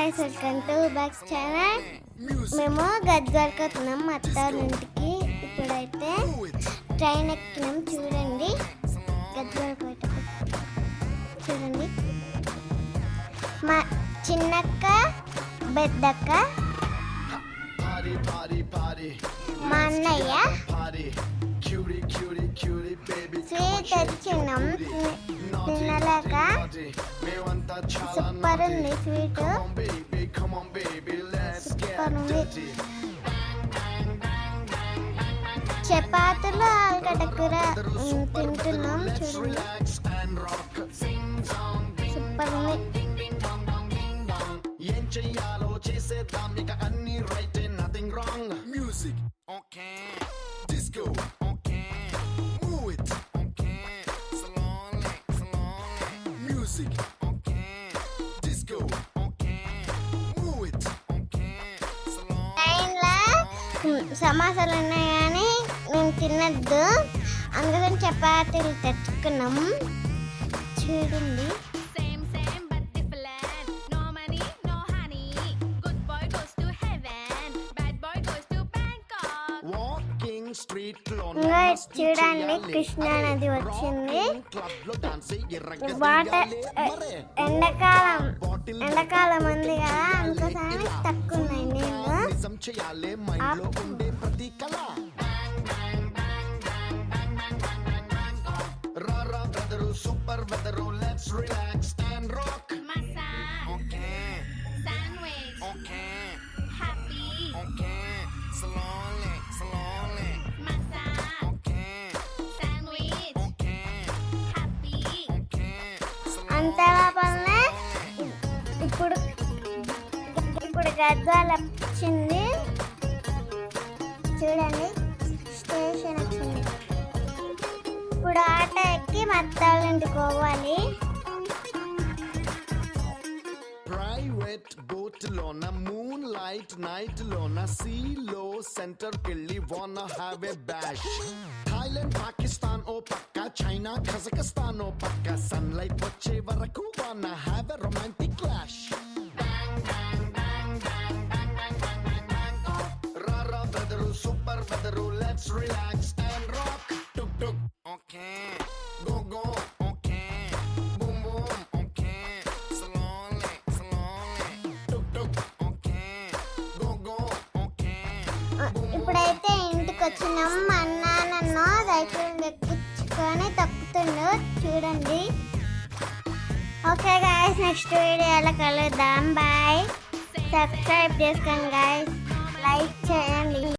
Guys, welcome to back channel. మేము గద్వాలకు వస్తున్నాం మా అత్తాళ్ళ ఇంటికి. ఇప్పుడైతే ట్రైన్ ఎక్కినాం. చూడండి గద్వాలకు చూడండి. మా చిన్నక్క, పెద్దక్క, మా అన్నయ్య స్వీట్ వచ్చినాం. తినలేక సూపర్ ఉంది స్వీట్, సూపర్ ఉంది. చపాతీలు ఆలుగడ్డ కూర తింటున్నాం. చూడండి సూపర్ ఉంది. ఏం చెయ్యాలో చేసేద్దాం ఇక అన్ని right, nothing wrong. Music okay, disco okay, move it okay, slowly slowly. Music okay, disco okay, move it okay, slowly. ట్రైన్లో సమోసాలు ఉన్నాయి కానీ మేము తినద్దు, అందుకని చపాతీలు తెచ్చుకున్నాం. చూడండి చూడండి కృష్ణా నది వచ్చింది. వాటర్ ఎండాకాలం ఉంది కదా, అందుకోసమే తక్కువ ఉన్నాయి నీళ్ళు. Super weather, let's relax and rock. Okay, sandwich okay, happy okay, slowly slowly. Okay, sandwich okay, happy okay, అంత లోపలనే ఇప్పుడు గద్వాల వచ్చింది. చూడండి స్టేషన్ వచ్చింది. ఇప్పుడు ఆటో ఎక్కి మా అత్తాళ్ళ ఇంటికి పోవాలి. ప్రైవేట్ బోట్ లోన మూన్ లైట్ నైట్ లోన సీలో సెంటర్ కెళ్ళి wanna have a bash. Thailand Pakistan ఓ పక్క, చైనా కజకస్తాన్ ఓ పక్క, సన్ లైట్ వచ్చే వరకు వానా హ్యావ్ ఎ రొమాంటిక్ క్లాష్. రారా brother, super weather, let's relax and rock. Took took okay, go go okay, boom boom okay, slowly slowly. Took took okay, go go okay. ఇప్పుడైతే ఇంటికి వచ్చినాం. మా అన్న నన్ను సైకిల్ ఎక్కించుకొని తప్పుతుండు. చూడండి. ఓకే గాయస్, నెక్స్ట్ వీడియోలో కలుద్దాం. బాయ్. సబ్స్క్రైబ్ చేసుకోండి గాయస్.